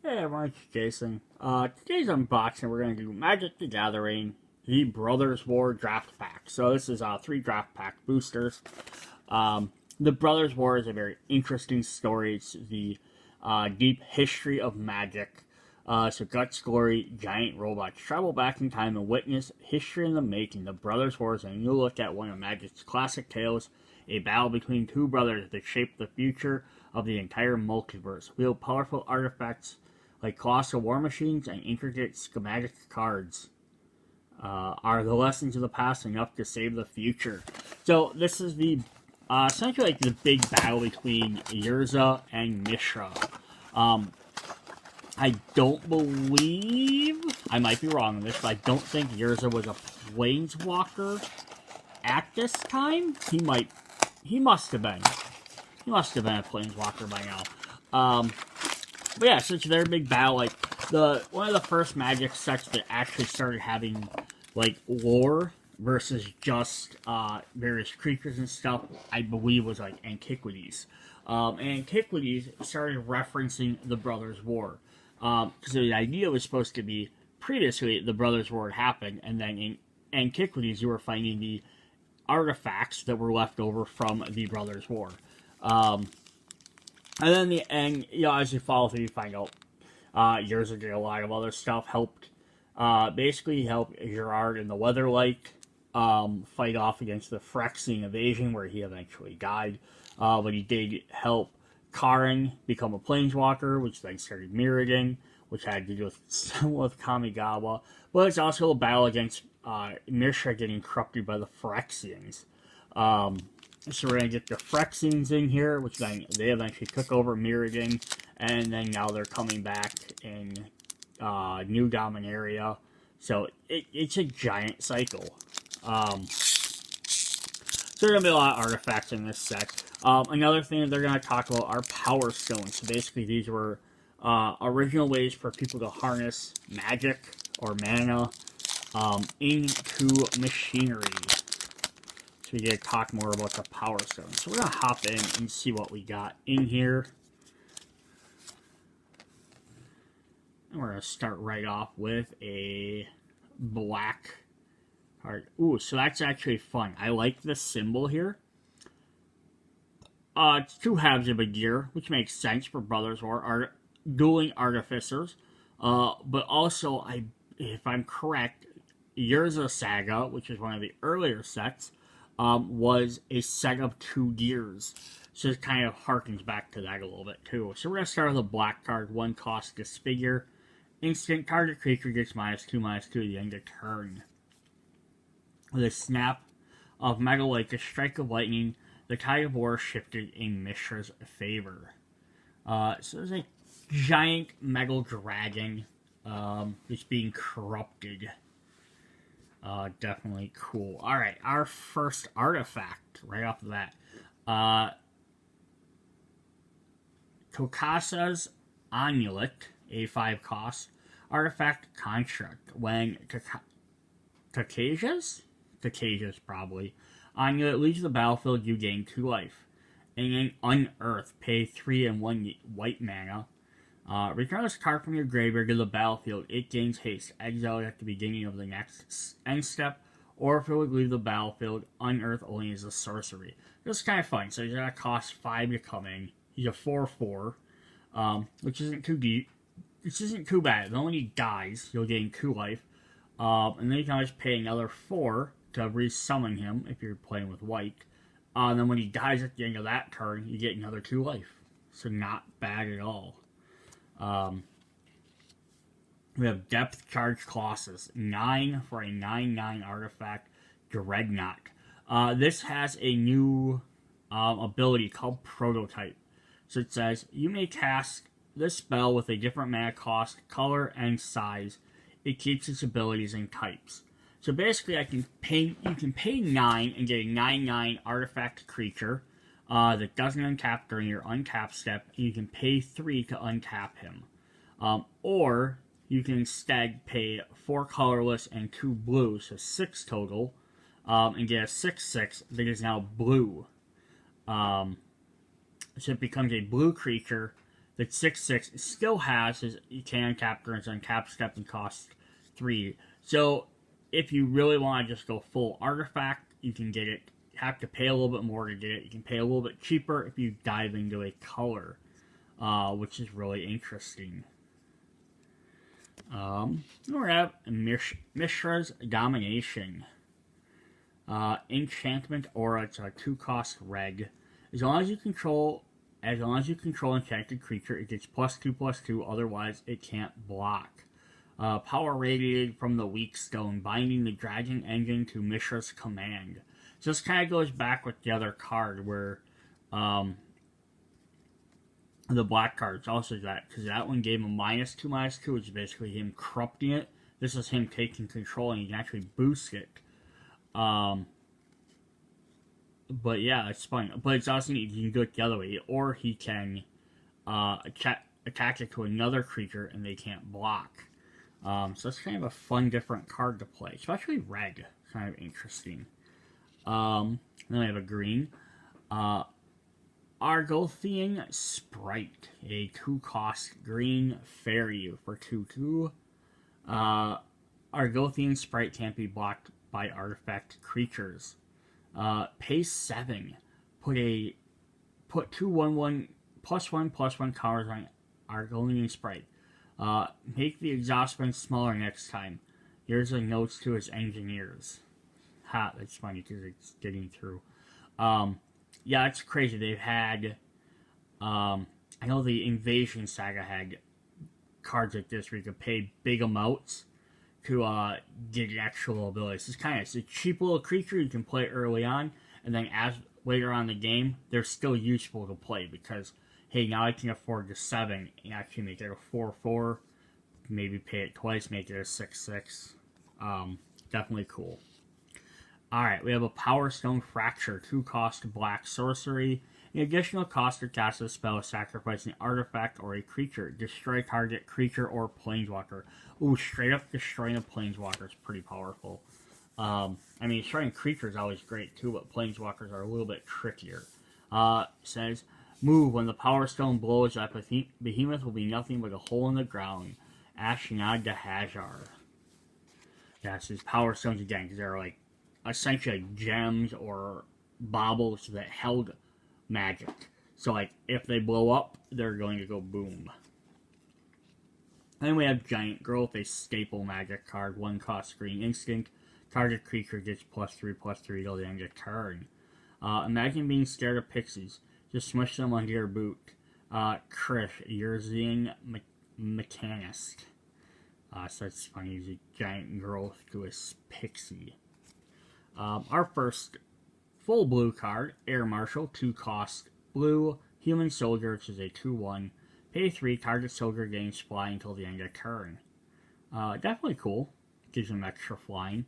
Hey everyone, it's Jason. Today's unboxing, we're going to do Magic the Gathering, the Brothers War Draft Pack. So this is 3 draft pack boosters. The Brothers War is a very interesting story. It's the deep history of Magic. So Guts, Glory, Giant Robots travel back in time and witness history in the making. The Brothers War is a new look at one of Magic's classic tales, a battle between two brothers that shape the future of the entire multiverse. Wield powerful artifacts like colossal war machines and intricate schematic cards. Are the lessons of the past enough to save the future? So this is the essentially like the big battle between Urza and Mishra. I don't believe, I might be wrong on this, but I don't think Urza was a planeswalker at this time. He must have been. He must have been a planeswalker by now. But yeah, so it's a very big battle. Like one of the first Magic sets that actually started having like lore versus just various creatures and stuff, I believe was like Antiquities. And Antiquities started referencing the Brothers' War. Because the idea was supposed to be previously the Brothers' War had happened, and then in Antiquities you were finding the artifacts that were left over from the Brothers' War. And then as you follow through, you find out Urza did a lot of other stuff. Basically helped Gerard and the Weatherlight fight off against the Phyrexian invasion, where he eventually died. But he did help Karen become a planeswalker, which then started Mirrodin, which had to do with Kamigawa. But it's also a battle against Mishra getting corrupted by the Phyrexians. So we're going to get the Phyrexians in here, which then they eventually took over Mirrodin, and then now they're coming back in New Dominaria. So it's a giant cycle. So there are going to be a lot of artifacts in this set. Another thing that they're going to talk about are Power Stones. So basically these were original ways for people to harness magic or mana into machinery. So we get to talk more about the Power Stones. So we're going to hop in and see what we got in here. And we're going to start right off with a black card. Ooh, so that's actually fun. I like the symbol here. It's 2 halves of a gear, which makes sense for Brothers War dueling artificers. But also, if I'm correct, Urza Saga, which is one of the earlier sets, was a set of 2 gears. So it kind of harkens back to that a little bit too. So we're going to start with a black card, 1 cost Disfigure. Instant, target creature gets -2/-2 at the end of turn. With a snap of Metal like a strike of lightning, the tide of war shifted in Mishra's favor. So there's a giant metal dragon that's being corrupted. Definitely cool. Alright, our first artifact, right off the bat. Tokasa's Amulet, a 5 cost. Artifact Construct. When Takasia's probably. Amulet leaves the battlefield, you gain 2 life. And then Unearth, pay 3 and 1 white mana. Return this card from your graveyard to the battlefield. It gains haste. Exile it at the beginning of the next end step. Or if it would leave the battlefield, Unearth only is a sorcery. This is kind of fun. So he's going to cost 5 to come in. He's a 4/4, which isn't too deep. This isn't too bad. Then when he dies, you'll gain 2 life. And then you can always pay another 4 to resummon him if you're playing with white. And then when he dies at the end of that turn, you get another 2 life. So not bad at all. We have Depth Charge Colossus. 9 for a 9/9 artifact, Dreadnought. This has a new ability called Prototype. So it says, you may cast this spell with a different mana cost, color, and size. It keeps its abilities and types. So basically, you can pay 9 and get a 9/9 artifact creature that doesn't untap during your untap step. And you can pay 3 to untap him. Or you can instead pay 4 colorless and 2 blue, so 6 total, and get a 6/6 that is now blue. So it becomes a blue creature That's 6/6. It still has his can capture and uncap step and cost 3. So if you really want to just go full artifact, you can get it. You have to pay a little bit more to get it. You can pay a little bit cheaper if you dive into a color, which is really interesting. We have Mishra's Domination. Enchantment Aura. It's a 2-cost reg. As long as you control enchanted creature, it gets +2/+2. Otherwise, it can't block. Power radiated from the weak stone, binding the dragon engine to Mishra's command. So this kind of goes back with the other card where the black card's also that, because that one gave him -2/-2, which is basically him corrupting it. This is him taking control, and you can actually boost it. But yeah, it's fun. But it's also neat. You can go it the other way, or he can attach it to another creature, and they can't block. So it's kind of a fun, different card to play, especially red. It's kind of interesting. Then we have a green. Argothian Sprite, a 2-cost green fairy for 2/2. Argothian Sprite can't be blocked by artifact creatures. Pay 7. Put 2 1/1 +1/+1 counters on Argothian Sprite. Make the exhaust smaller next time. Here's a notes to his engineers. Ha, that's funny because it's getting through. Yeah, it's crazy. They've had, I know the Invasion Saga had cards like this where you could pay big amounts to get actual abilities. It's a cheap little creature you can play early on, and then as later on in the game, they're still useful to play because, hey, now I can afford the 7 and actually make it a 4/4, maybe pay it twice, make it a 6/6. Definitely cool. Alright, we have a Power Stone Fracture, 2-cost black sorcery. An additional cost to cast a spell, sacrifice an artifact or a creature. Destroy target creature or planeswalker. Ooh, straight up destroying a planeswalker is pretty powerful. I mean, destroying creatures is always great too, but planeswalkers are a little bit trickier. Says, move. When the Power Stone blows up, Behemoth will be nothing but a hole in the ground. Ashnod to Hajar. Yeah, it's these Power Stones again, because they're like essentially gems or baubles that held magic. So like if they blow up, they're going to go boom. Then we have Giant Growth, a staple magic card, 1-cost green instant. Target creature gets +3/+3 till the end of turn. Imagine being scared of pixies. Just smush them under your boot. Krish, Urza and Mechanist. So it's funny, use a Giant Growth to a pixie. Our first full blue card, Air Marshal, 2-cost blue, Human Soldier, which is a 2/1. Pay 3, target soldier gains fly until the end of turn. Definitely cool. Gives them extra flying.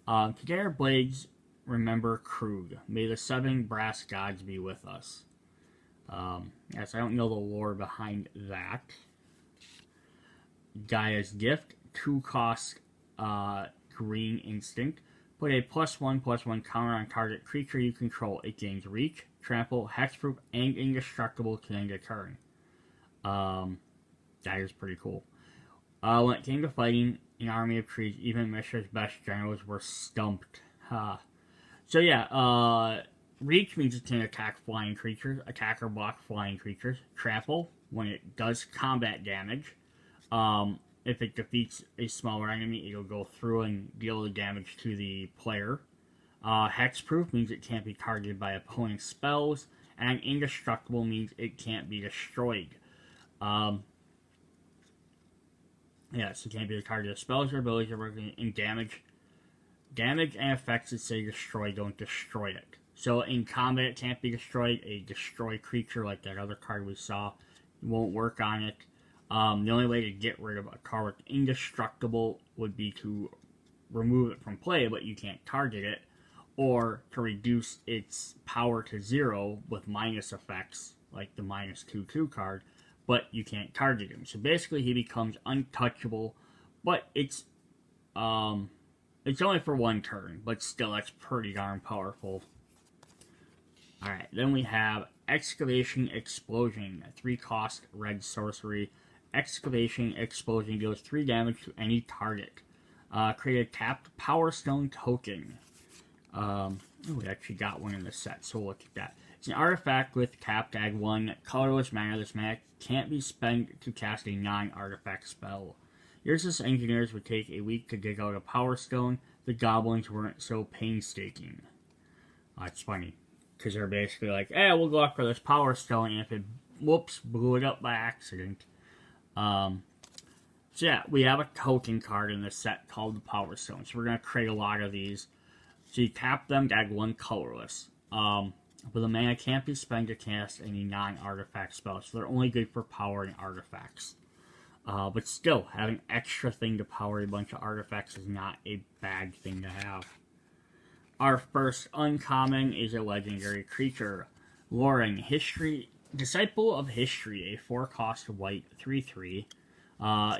Today our blades remember Krug. May the 7 brass gods be with us. Yes, I don't know the lore behind that. Gaia's Gift, 2-cost green instinct. Put a +1/+1 counter on target creature you control. It gains reach, trample, hexproof, and indestructible to end a turn. That is pretty cool. When it came to fighting an army of trees, even Mishra's best generals were stumped. So yeah, reach means it can attack flying creatures, attack or block flying creatures. Trample, when it does combat damage. If it defeats a smaller enemy, it'll go through and deal the damage to the player. Hexproof means it can't be targeted by opponent's spells, and indestructible means it can't be destroyed. Yes, it can't be targeted by spells or abilities or in damage. Damage and effects that say destroy don't destroy it. So in combat, it can't be destroyed. A destroy creature like that other card we saw won't work on it. The only way to get rid of a card with indestructible would be to remove it from play, but you can't target it, or to reduce its power to 0 with minus effects, like the -2/2 card, but you can't target him. So basically he becomes untouchable, but it's only for 1 turn, but still that's pretty darn powerful. Alright, then we have Excavation Explosion, 3-cost red sorcery. Excavation Explosion deals 3 damage to any target. Create a tapped Power Stone token. We actually got one in the set, so we'll look at that. It's an artifact with tapped add 1 colorless mana. This mana can't be spent to cast a non-artifact spell. Urza's engineers would take a week to dig out a Power Stone. The goblins weren't so painstaking. It's funny, because they're basically like, we'll go after this Power Stone, and if it, whoops, blew it up by accident. So yeah, we have a token card in this set called the Power Stone. So we're going to create a lot of these. So you tap them to add 1 colorless. But the mana can't be spent to cast any non-artifact spells. So they're only good for powering artifacts. But still, having extra thing to power a bunch of artifacts is not a bad thing to have. Our first uncommon is a legendary creature. Loring, History, Disciple of History, a 4-cost white 3/3.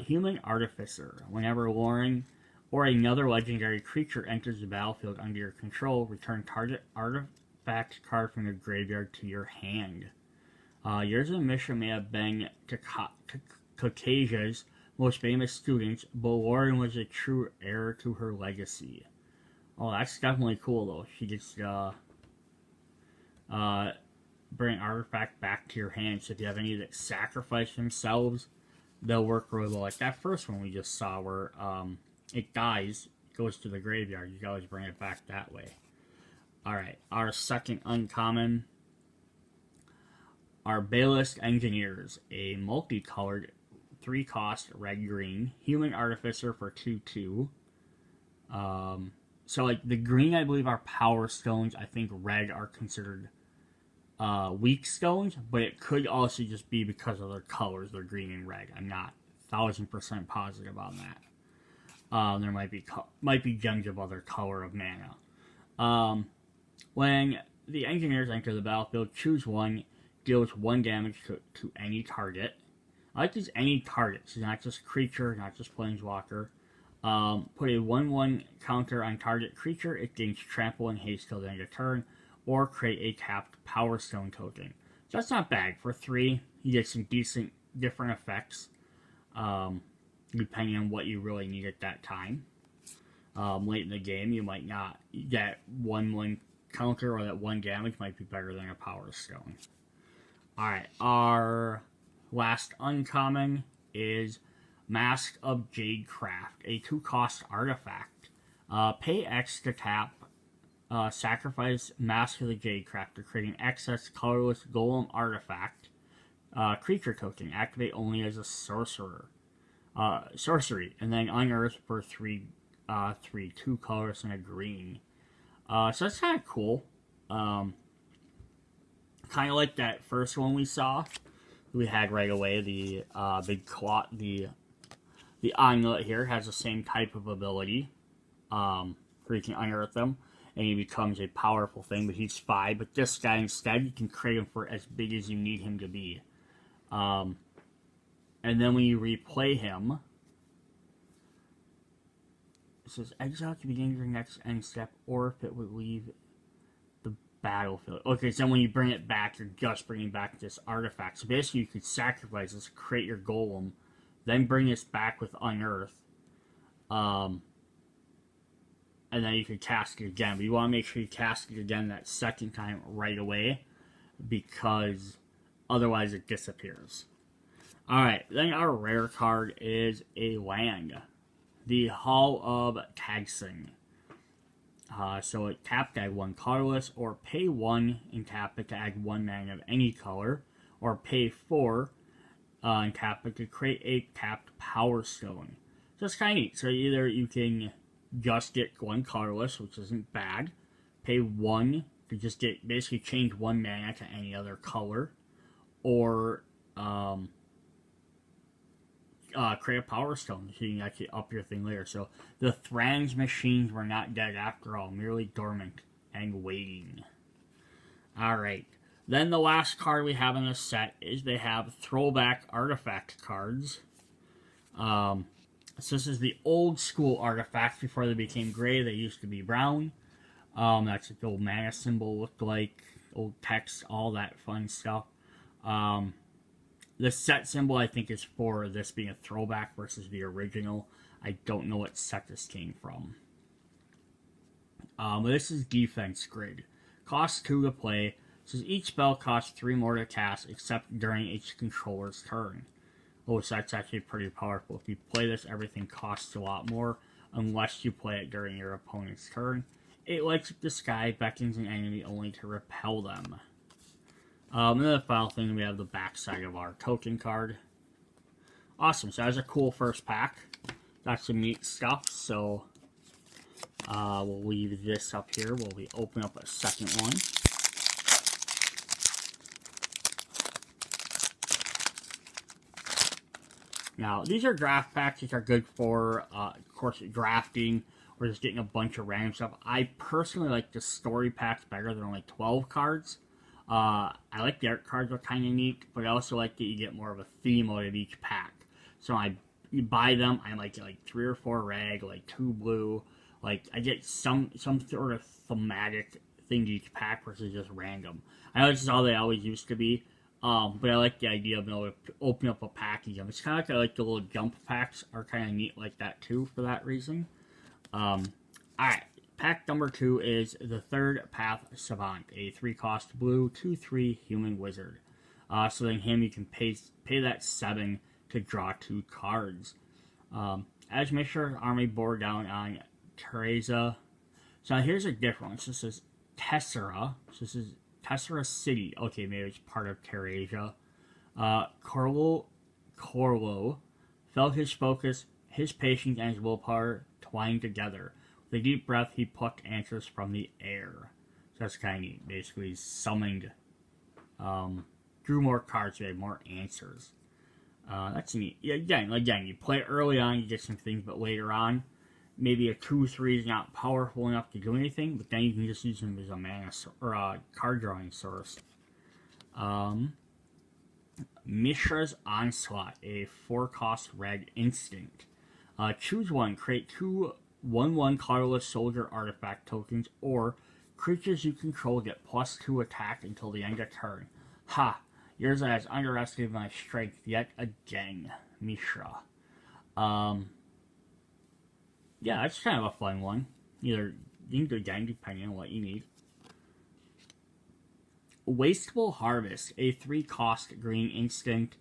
Human Artificer. Whenever Loring or another legendary creature enters the battlefield under your control, return target artifact card from your graveyard to your hand. Urza and Mishra may have been Caucasia's most famous students, but Loring was a true heir to her legacy. Oh, that's definitely cool, though. She gets bring an artifact back to your hand. So if you have any that sacrifice themselves, they'll work really well. Like that first one we just saw where it dies, goes to the graveyard. You can always bring it back that way. Alright, our second uncommon are Balist Engineers, a multicolored 3-cost red-green human artificer for 2/2. So like the green, I believe, are power stones. I think red are considered weak stones, but it could also just be because of their colors. They're green and red. I'm not 1000% positive on that. There might be gems of other color of mana. When the engineers enter the battlefield, choose one, deals 1 damage to any target. I like these any targets, not just creature, not just planeswalker. Put a 1/1 counter on target creature. It gains trample and haste till the end of turn, or create a tapped Power Stone token. So that's not bad. For 3, you get some decent different effects, depending on what you really need at that time. Late in the game, you might not get 1/1 counter, or that 1 damage might be better than a Power Stone. Alright, our last uncommon is Mask of Jadecraft, a 2-cost artifact. Pay X to tap, sacrifice Mask of the Jadecraft, creating excess colorless golem artifact creature token. Activate only as a sorcery, and then unearth for 3, 2 colors and a green. So that's kind of cool. Kind of like that first one we saw. We had right away the big claw. The Amulet here has the same type of ability, where you can unearth them, and he becomes a powerful thing. But he's 5. But this guy instead, you can create him for as big as you need him to be. And then when you replay him, it says exile to begin your next end step, or if it would leave the battlefield. Okay, so when you bring it back, you're just bringing back this artifact. So basically, you could sacrifice this, create your golem, then bring this back with unearth, and then you can cast it again. But you want to make sure you cast it again that second time right away, because otherwise it disappears. Alright, then our rare card is a land. The Hall of Tagsing. So it tap to add 1 colorless, or pay 1 and tap it to add 1 mana of any color, or pay 4 and tap it to create a tapped Power Stone. So it's kind of neat. So either you can just get 1 colorless, which isn't bad, pay 1 to just get basically change 1 mana to any other color, or create a Power Stone so you can actually up your thing later. So the Thran's machines were not dead after all, merely dormant and waiting. Alright. Then the last card we have in this set is they have throwback artifact cards. So this is the old school artifacts before they became gray. They used to be brown. That's what the old mana symbol looked like. old text, all that fun stuff. The set symbol, I think, is for this being a throwback versus the original. I don't know what set this came from. This is defense grid. Costs 2 to play. It says each spell costs 3 more to cast, except during each controller's turn. Oh, so that's actually pretty powerful. If you play this, everything costs a lot more, unless you play it during your opponent's turn. It lights up the sky, beckons an enemy only to repel them. And then the final thing, we have the backside of our token card. Awesome, so that's a cool first pack. Got some neat stuff, so we'll leave this up here while we open up a second one. Now, these are draft packs, which are good for, of course, drafting or just getting a bunch of random stuff. I personally like the story packs better. They're only 12 cards. I like the art cards are kind of neat, but I also like that you get more of a theme out of each pack. So you buy them, I might get like 3 or 4 red, like 2 blue. Like, I get some sort of thematic thing to each pack versus just random. I know this is how they always used to be. But I like the idea of being able to open up a package. It's kind of like the little jump packs are kind of neat like that too for that reason. Alright, pack number 2 is the Third Path Savant, a 3-cost blue, 2/3 human wizard. So then him, you can pay that 7 to draw 2 cards. As Mishra's army bore down on Teresa. So now here's a difference. This is Tessera. So this is Tessera City. Okay, maybe it's part of Teresia. Corlo felt his focus, his patience, and his willpower twined together. With a deep breath, he plucked answers from the air. So that's kind of neat. Basically, summoned, drew more cards, so he had more answers. That's neat. Yeah, again, you play it early on, you get some things, but later on, maybe a 2/3 is not powerful enough to do anything, but then you can just use them as a mana or a card drawing source. Mishra's Onslaught, a 4-cost red instinct. Choose one, create 2 1/1 colorless soldier artifact tokens, or creatures you control get +2 attack until the end of turn. Ha! Urza has underestimated my strength yet again, Mishra. Yeah, that's kind of a fun one. Either you can do again depending on what you need. Wasteful Harvest, a 3-cost green instinct.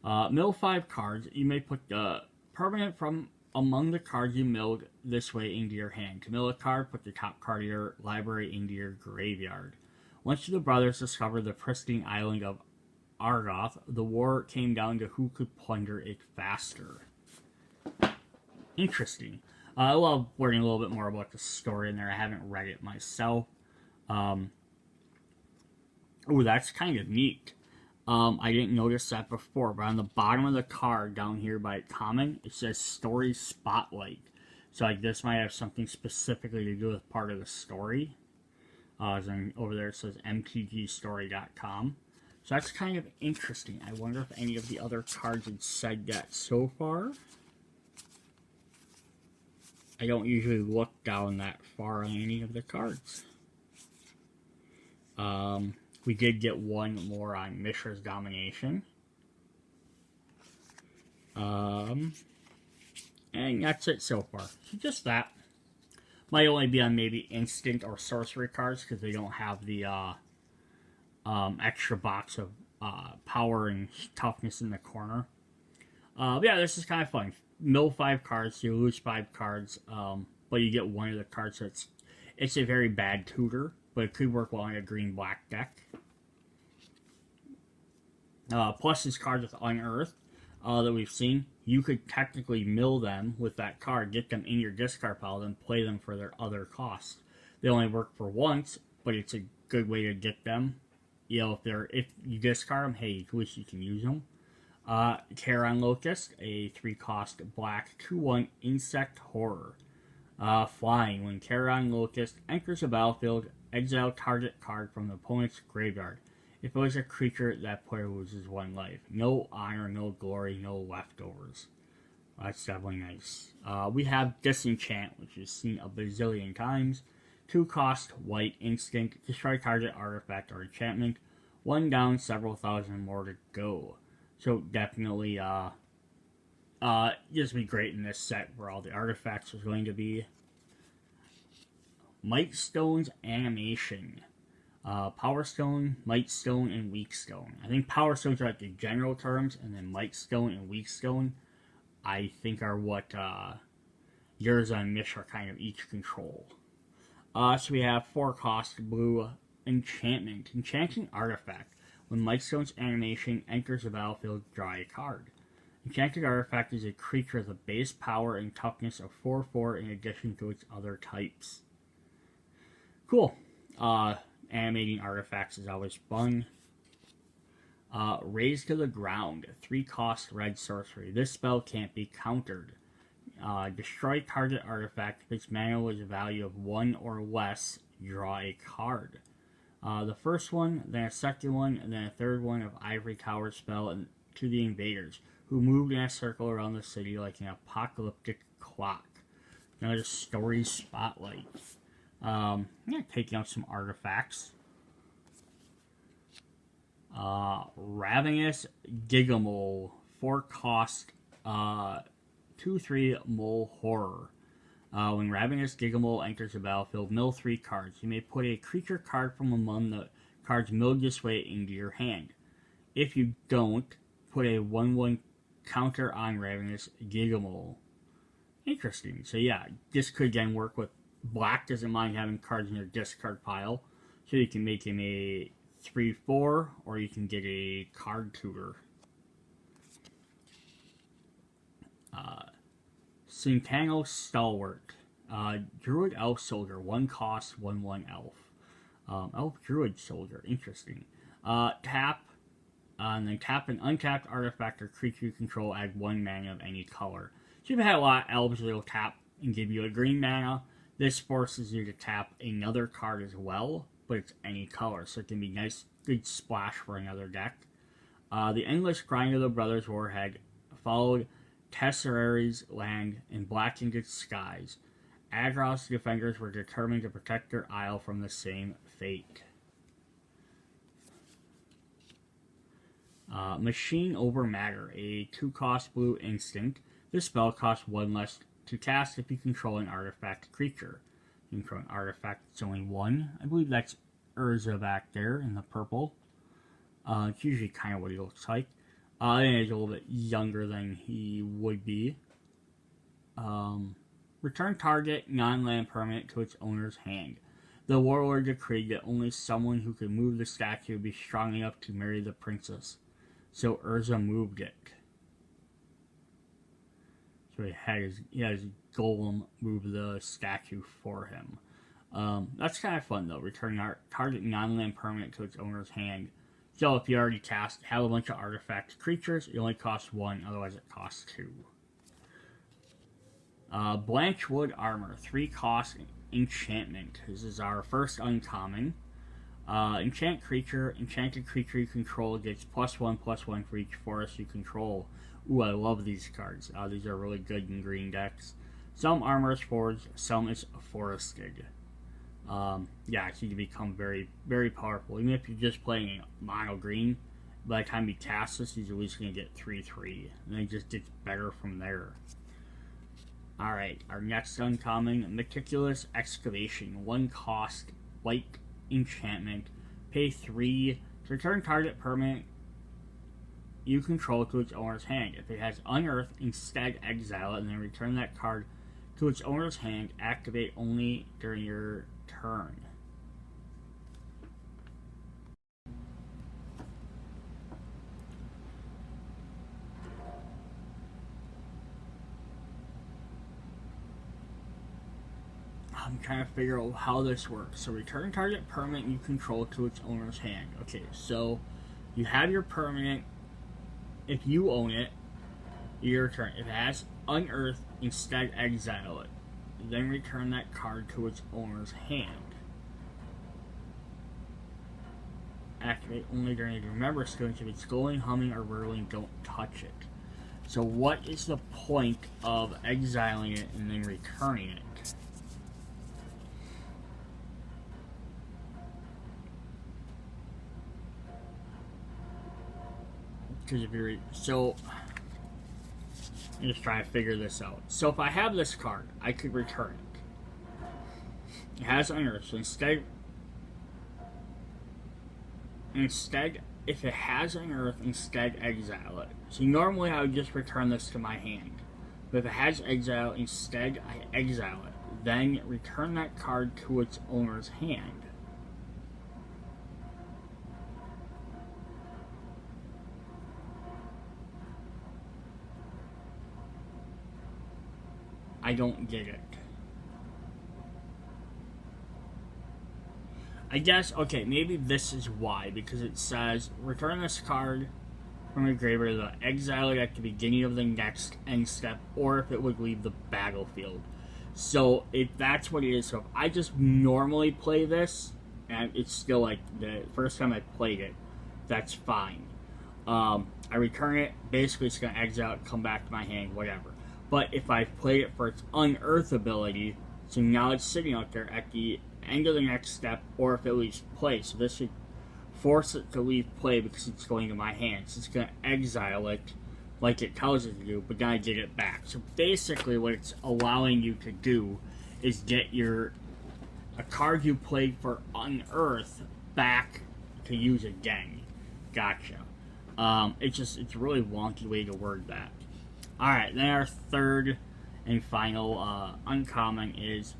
Mill 5 cards. You may put the permanent from among the cards you milled this way into your hand. To mill a card, put the top card of your library into your graveyard. Once the brothers discovered the pristine island of Argoth, the war came down to who could plunder it faster. Interesting. I love learning a little bit more about the story in there. I haven't read it myself. Oh, that's kind of neat. I didn't notice that before, but on the bottom of the card down here by common, it says Story Spotlight. So like this might have something specifically to do with part of the story. Then over there it says mtgstory.com. So that's kind of interesting. I wonder if any of the other cards had said that so far. I don't usually look down that far on any of the cards. We did get one more on Mishra's Domination. And that's it so far. So just that. Might only be on maybe instant or sorcery cards because they don't have the extra box of power and toughness in the corner. But yeah, this is kind of fun. Mill 5 cards, you lose 5 cards, but you get one of the cards. So it's a very bad tutor, but it could work well in a green-black deck. Plus his cards with Unearthed that we've seen, you could technically mill them with that card, get them in your discard pile, then play them for their other costs. They only work for once, but it's a good way to get them. You know, if you discard them, hey, at least you can use them. Terran Locust, a 3-cost black 2/1 insect horror. Flying. When Terran Locust enters the battlefield, exile target card from the opponent's graveyard. If it was a creature, that player loses 1 life. No honor, no glory, no leftovers. That's definitely nice. We have Disenchant, which is seen a bazillion times. 2-cost white instinct. Destroy target artifact or enchantment. 1 down, several thousand more to go. So definitely just be great in this set where all the artifacts are going to be. Might Stone's animation. Power Stone, Might Stone, and Weak Stone. I think Power Stones are like the general terms, and then Might Stone and Weak Stone, I think, are what Urza and Mishra kind of each control. So we have 4-cost blue enchantment. Enchanting artifact. When Might Stone's animation enters the battlefield, draw a card. Enchanted artifact is a creature with a base power and toughness of 4/4 in addition to its other types. Cool. Animating artifacts is always fun. Raise to the Ground. 3-cost red sorcery. This spell can't be countered. Destroy target artifact. If its mana was a value of 1 or less, draw a card. The first one, then a second one, and then a third one of Ivory Tower spell to the invaders, who moved in a circle around the city like an apocalyptic clock. Another story spotlight. Taking out some artifacts. Ravenous Gigamole, 4-cost, 2/3 mole horror. When Ravenous Gigamole enters the battlefield, mill 3 cards. You may put a creature card from among the cards milled this way into your hand. If you don't, put a 1/1 counter on Ravenous Gigamole. Interesting. So yeah, this could again work with Black. Doesn't mind having cards in their discard pile, so you can make him a 3/4, or you can get a card tutor. Centennial Stalwart. Druid Elf Soldier. 1-cost, 1/1 elf. Elf Druid Soldier. Interesting. Tap. And then tap an untapped artifact or creature you control, add 1 mana of any color. So if you had a lot of elves that'll tap and give you a green mana, this forces you to tap another card as well, but it's any color, so it can be nice, good splash for another deck. The endless grind of the Brothers Warhead followed Tesserari's land in blackened skies. Adros defenders were determined to protect their isle from the same fate. Machine Over Matter, a 2-cost blue instinct. This spell costs 1 less to cast if you control an artifact creature. You control an artifact, it's only 1. I believe that's Urza back there in the purple. It's usually kind of what he looks like. And he's a little bit younger than he would be. Return target non-land permanent to its owner's hand. The warlord decreed that only someone who could move the statue would be strong enough to marry the princess. So Urza moved it. So he has Golem move the statue for him. That's kind of fun though. Return target non-land permanent to its owner's hand. So if you already have a bunch of artifact creatures, it only costs 1, otherwise it costs 2. Blanchwood Armor, 3-cost enchantment. This is our first uncommon. Enchanted creature you control gets +1/+1 for each forest you control. Ooh, I love these cards. These are really good in green decks. Some armor is forged, some is forested. So you become very, very powerful. Even if you're just playing mono green, by the time you cast this, he's at least going to get 3/3. And then it just gets better from there. Alright, our next uncommon, Meticulous Excavation. 1-cost, white enchantment. Pay 3 to return target permanent you control to its owner's hand. If it has Unearth, instead exile it, and then return that card to its owner's hand. Activate only during your turn. I'm trying to figure out how this works. So return target permanent you control to its owner's hand. Okay, so you have your permanent. If you own it, your turn. If it has Unearth, instead exile it. Then return that card to its owner's hand. Activate only during the remember skills. If it's glowing, humming, or whirling, don't touch it. So what is the point of exiling it and then returning it? Because if you're so, I'm just trying to figure this out. So if I have this card, I could return it. It has unearth, so instead, if it has unearth, instead exile it. So normally I would just return this to my hand. But if it has exile, instead I exile it. Then return that card to its owner's hand. I don't get it. I guess, okay, maybe this is why, because it says, return this card from your graveyard, the exile it at the beginning of the next end step, or if it would leave the battlefield. So, if that's what it is, so if I just normally play this, and it's still like the first time I played it, that's fine. I return it, basically it's going to exile it, come back to my hand, whatever. But if I played it for its unearth ability, so now it's sitting out there at the end of the next step, or if it leaves play. So this should force it to leave play because it's going to my hand. So it's going to exile it like it tells it to do, but then I get it back. So basically what it's allowing you to do is get a card you played for unearth back to use again. Gotcha. It's a really wonky way to word that. Alright, then our third and final uncommon is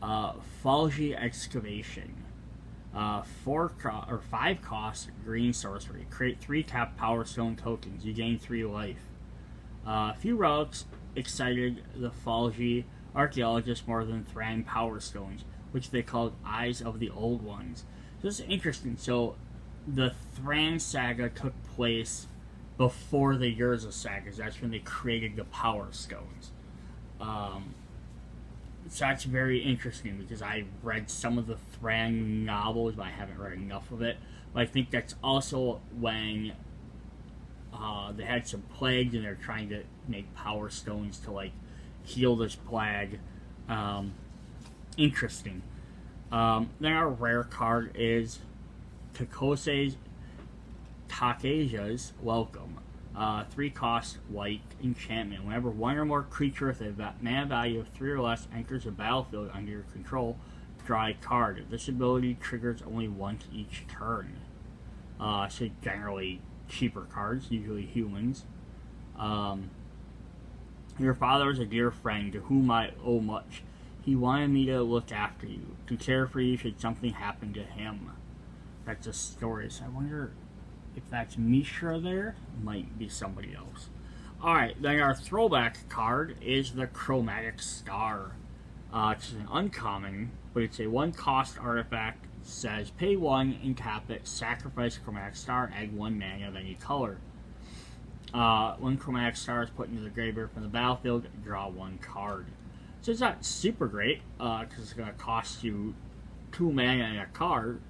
Falgi Excavation. 5 cost green sorcery. Create 3 tap Power Stone tokens. You gain 3 life. A few relics excited the Falgi archaeologists more than Thran Power Stones, which they called Eyes of the Old Ones. This is interesting. So, the Thran saga took place before the Urza sagas. That's when they created the Power Stones. So that's very interesting because I read some of the Thran novels, but I haven't read enough of it. But I think that's also when they had some plagues and they're trying to make Power Stones to like heal this plague. Interesting. Then our rare card is Takeja's Welcome. 3 cost white enchantment. Whenever one or more creature with a mana value of 3 or less enters a battlefield under your control, draw a card. This ability triggers only once each turn. So generally cheaper cards, usually humans. Your father is a dear friend to whom I owe much. He wanted me to look after you, to care for you should something happen to him. That's a story, so I wonder if that's Mishra there. Might be somebody else. Alright, then our throwback card is the Chromatic Star. It's an uncommon, but it's a 1 cost artifact. It says pay 1 and tap it, sacrifice Chromatic Star, add 1 mana of any color. When Chromatic Star is put into the graveyard from the battlefield, draw 1 card. So it's not super great, because it's going to cost you 2 mana and a card.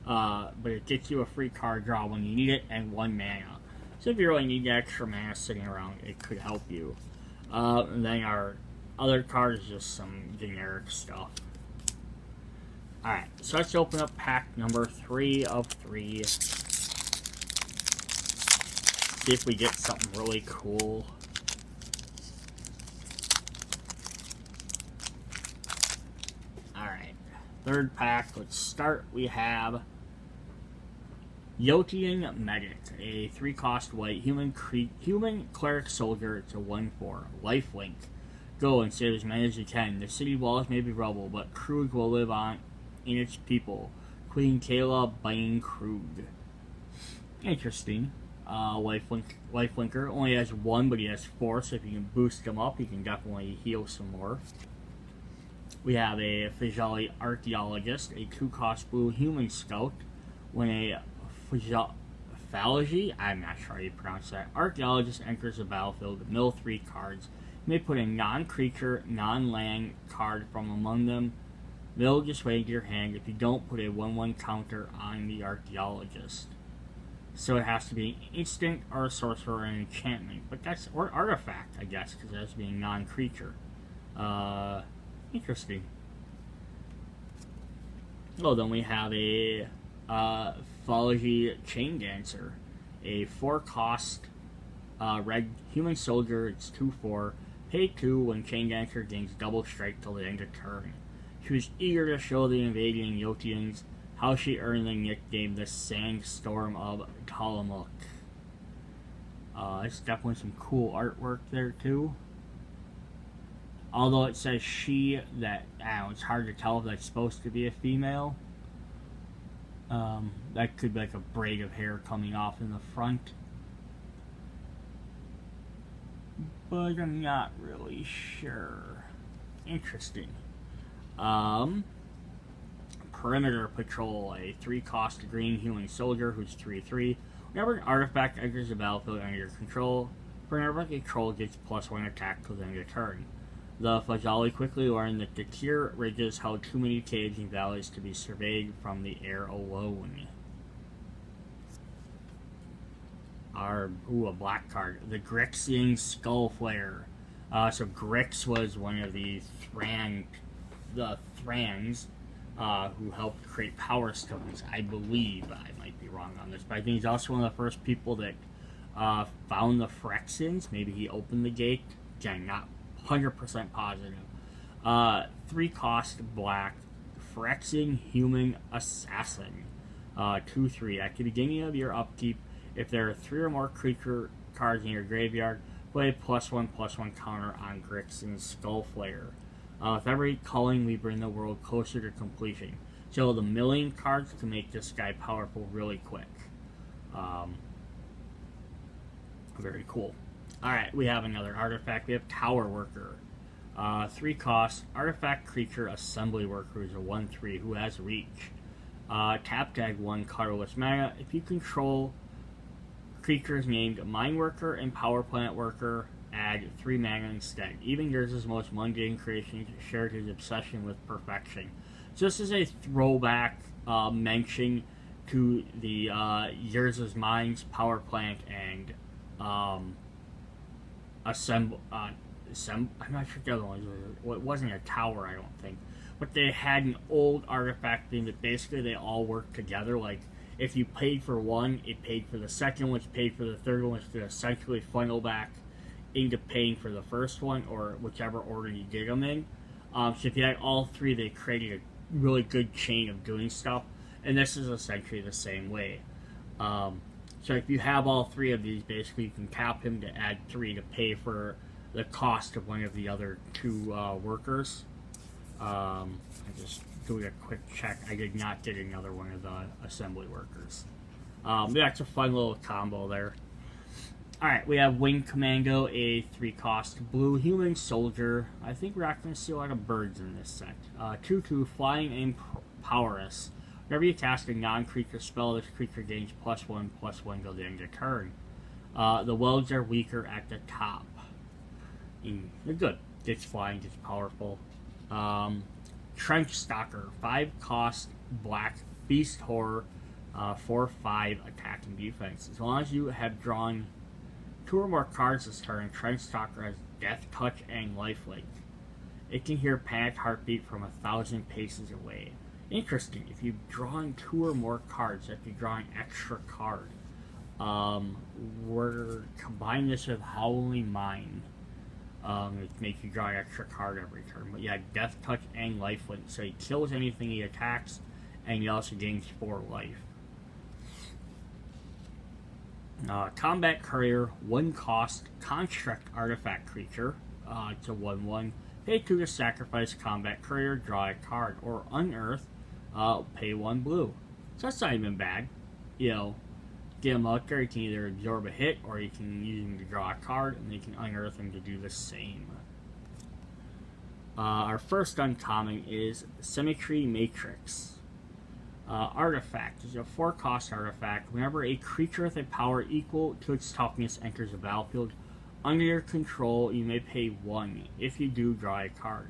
But it gets you a free card draw when you need it and 1 mana. So if you really need extra mana sitting around, it could help you. And then our other card is just some generic stuff. Alright, so let's open up pack number 3 of 3. See if we get something really cool. Alright, third pack, let's start. We have Yotian Medic, a 3 cost white human cleric soldier. It's a 1/4 lifelink. Go and save as many as you can. The city walls may be rubble, but Krug will live on in its people. Queen Kayla Bane Krug. Interesting. Lifelinker only has 1, but he has 4, so if you can boost him up, he can definitely heal some more. We have a Fajali Archaeologist, a 2 cost blue human scout. When a Phalagi, I'm not sure how you pronounce that, archaeologist enters the battlefield, mill 3 cards. You may put a non-creature, non-land card from among them. Mill just wait to your hand. If you don't, put a 1/1 counter on the archaeologist. So it has to be an instant or a sorcerer or an enchantment. But that's, or artifact, I guess, because it has to be a non-creature. Interesting. Oh, then we have a Phalagi Chain Dancer, a 4 cost Red human soldier, it's 2/4. Pay 2 when chain dancer gains double strike till the end of turn. She was eager to show the invading Yotians how she earned the nickname the Sandstorm of Tillamook. It's definitely some cool artwork there too. Although it says she, that, I don't know, it's hard to tell if that's supposed to be a female. That could be like a braid of hair coming off in the front. But I'm not really sure. Interesting. Perimeter Patrol, a 3-cost green human soldier who's 3/3. Whenever an artifact enters the battlefield under your control, perimeter control gets +1 attack till the end of the turn. The Fajali quickly learned that the tier ridges held too many caves and valleys to be surveyed from the air alone. A black card. The Grixian Skullflare. So Grix was one of the Thrangs who helped create Power Stones, I believe. I might be wrong on this, but I think he's also one of the first people that found the Phyrexians. Maybe he opened the gate. Again, not 100% positive. 3-cost black Phyrexian Human Assassin. 2/3. At the beginning of your upkeep, if there are 3 or more creature cards in your graveyard, play a +1/+1 counter on Grixian's Skullflare. With every culling, we bring the world closer to completion. So the milling cards to make this guy powerful really quick. Very cool. Alright, we have another artifact. We have Tower Worker. 3-cost, artifact creature assembly worker who's a 1/3 who has reach. Tap tag 1 colorless mana. If you control creatures named Mine Worker and Power Plant Worker, add 3 mana instead. Even Urza's most mundane creations shared his obsession with perfection. So this is a throwback mention to the Urza's Mines, Power Plant, and I'm not sure the other ones were. It wasn't a tower, I don't think. But they had an old artifact thing that basically they all worked together. Like, if you paid for one, it paid for the second one, it paid for the third one, which could essentially funnel back into paying for the first one, or whichever order you did them in. So if you had all 3, they created a really good chain of doing stuff. And this is essentially the same way. So if you have all 3 of these, basically you can tap him to add 3 to pay for the cost of one of the other 2 workers. I just doing a quick check. I did not get another one of the assembly workers. That's a fun little combo there. Alright, we have Wing Commando, a 3-cost blue human soldier. I think we're not going to see a lot of birds in this set. 2/2, flying and powerless. Whenever you cast a non-creature spell, this creature gains +1/+1 till the end of turn. The welds are weaker at the top. They're good. It's flying, it's powerful. Trench Stalker, 5-cost black beast horror, 4/5 attack and defense. As long as you have drawn 2 or more cards this turn, Trench Stalker has Death Touch and Lifelink. It can hear panicked heartbeat from 1,000 paces away. Interesting. If you've drawn 2 or more cards, if you draw an extra card, we're combine this with Howling Mine. It makes you draw an extra card every turn. But yeah, Death Touch and Lifelink. So he kills anything he attacks, and he also gains 4 life. Combat Courier, 1-cost construct artifact creature. It's a 1/1. Pay 2 to sacrifice Combat Courier, draw a card, or unearth. Pay 1 blue. So that's not even bad. You know, get him out there, you can either absorb a hit, or you can use him to draw a card, and you can unearth him to do the same. Our first uncommon is Symmetry Matrix. Artifact is a 4-cost artifact. Whenever a creature with a power equal to its toughness enters the battlefield under your control, you may pay 1. If you do, draw a card.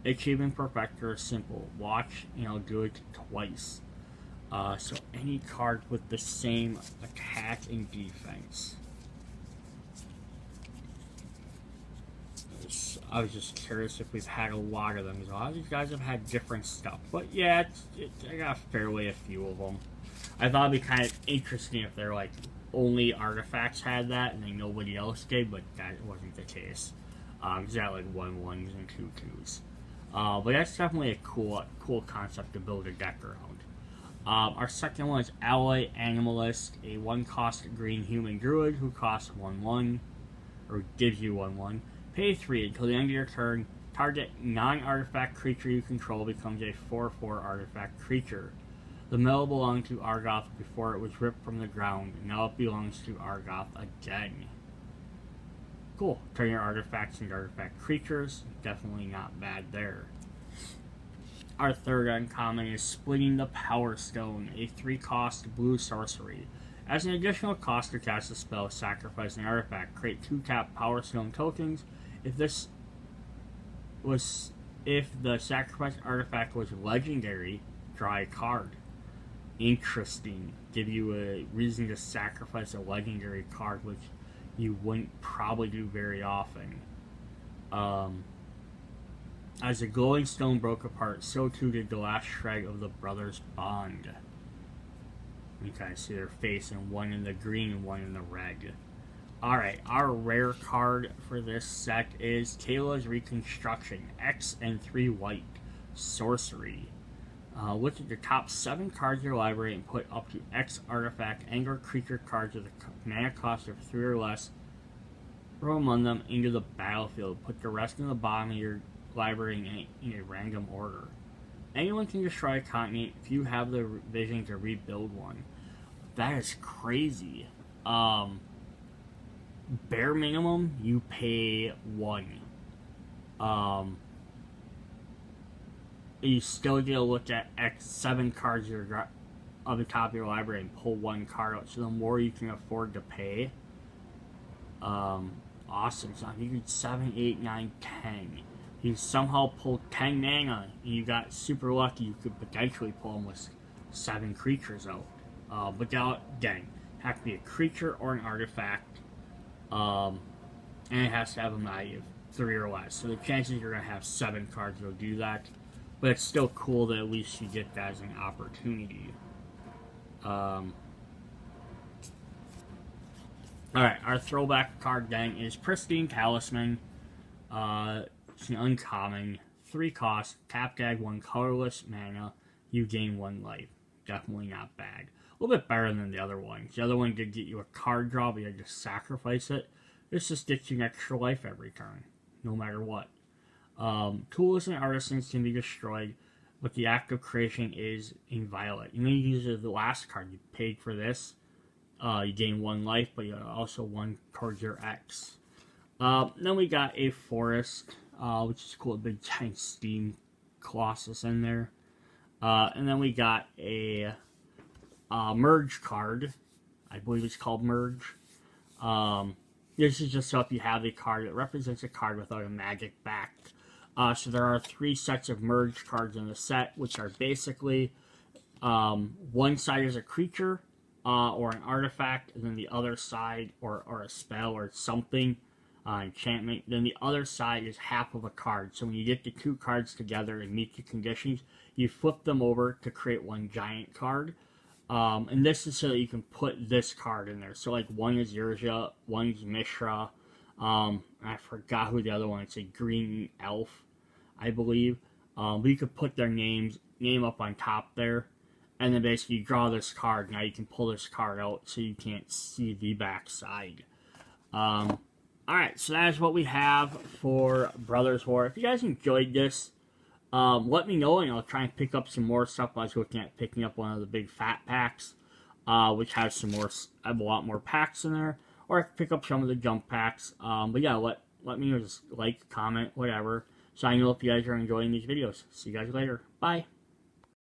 Achievement Perfector is simple. Watch, and I'll do it twice. So any card with the same attack and defense. I was just curious if we've had a lot of them, because a lot of these guys have had different stuff. But yeah, I got fairly a few of them. I thought it'd be kind of interesting if they're like only artifacts had that, and then nobody else did, but that wasn't the case. Because that like 1/1s and 2/2s. But that's definitely a cool concept to build a deck around. Our second one is Alloy Animalist, a 1-cost green human druid who costs 1/1, or gives you 1/1. Pay 3 until the end of your turn. Target non-artifact creature you control becomes a 4/4 artifact creature. The metal belonged to Argoth before it was ripped from the ground, and now it belongs to Argoth again. Cool. Turn your artifacts into artifact creatures. Definitely not bad there. Our third uncommon is Splitting the Power Stone, a 3-cost blue sorcery. As an additional cost to cast a spell, sacrifice an artifact. Create 2-tap Power Stone tokens. If the sacrificed artifact was legendary, draw a card. Interesting. Give you a reason to sacrifice a legendary card, which you wouldn't probably do very often. As the glowing stone broke apart, so too did the last shred of the brothers' bond. You kind of see their face, and one in the green and one in the red. Alright, our rare card for this set is Kayla's Reconstruction, X and 3 white, sorcery. Look at the top 7 cards of your library and put up to X artifact and or creature cards with a mana cost of 3 or less from among them into the battlefield. Put the rest in the bottom of your library in a random order. Anyone can destroy a continent if you have the vision to rebuild one. That is crazy. Bare minimum, you pay 1. You still get to look at X 7 cards of the top of your library and pull 1 card out. So the more you can afford to pay, awesome. So if you get 7, 8, 9, 10. You somehow pull 10 mana, and you got super lucky, you could potentially pull almost 7 creatures out. But that, again, have to be a creature or an artifact, and it has to have a value of 3 or less. So the chances you're going to have 7 cards that'll do that, but it's still cool that at least you get that as an opportunity. Alright, our throwback card then is Pristine Talisman. It's an uncommon, 3 cost, tap tag 1 colorless mana, you gain 1 life. Definitely not bad. A little bit better than the other ones. The other one did get you a card draw, but you had to sacrifice it. This just gets you an extra life every turn, no matter what. Tools and artisans can be destroyed, but the act of creation is inviolate. You may use the last card. You paid for this. You gain 1 life, but you also 1 towards your X. Then we got a forest, which is cool, a big giant steam colossus in there. And then we got a merge card. I believe it's called merge. This is just so if you have a card that represents a card without a magic back. So there are 3 sets of merge cards in the set, which are basically one side is a creature or an artifact, and then the other side, or a spell or something, enchantment. Then the other side is half of a card. So when you get the 2 cards together and meet the conditions, you flip them over to create 1 giant card. And this is so that you can put this card in there. So like 1 is Urza, 1 is Mishra. I forgot who the other one is. It's a green elf, I believe. But you could put their name up on top there. And then basically you draw this card. Now you can pull this card out so you can't see the back side. Alright, so that is what we have for Brothers War. If you guys enjoyed this, let me know, and I'll try and pick up some more stuff. I was looking at picking up one of the big fat packs, which has some more, I have a lot more packs in there. Or I can pick up some of the jump packs. But yeah, let me know, just like, comment, whatever, so I know if you guys are enjoying these videos. See you guys later. Bye.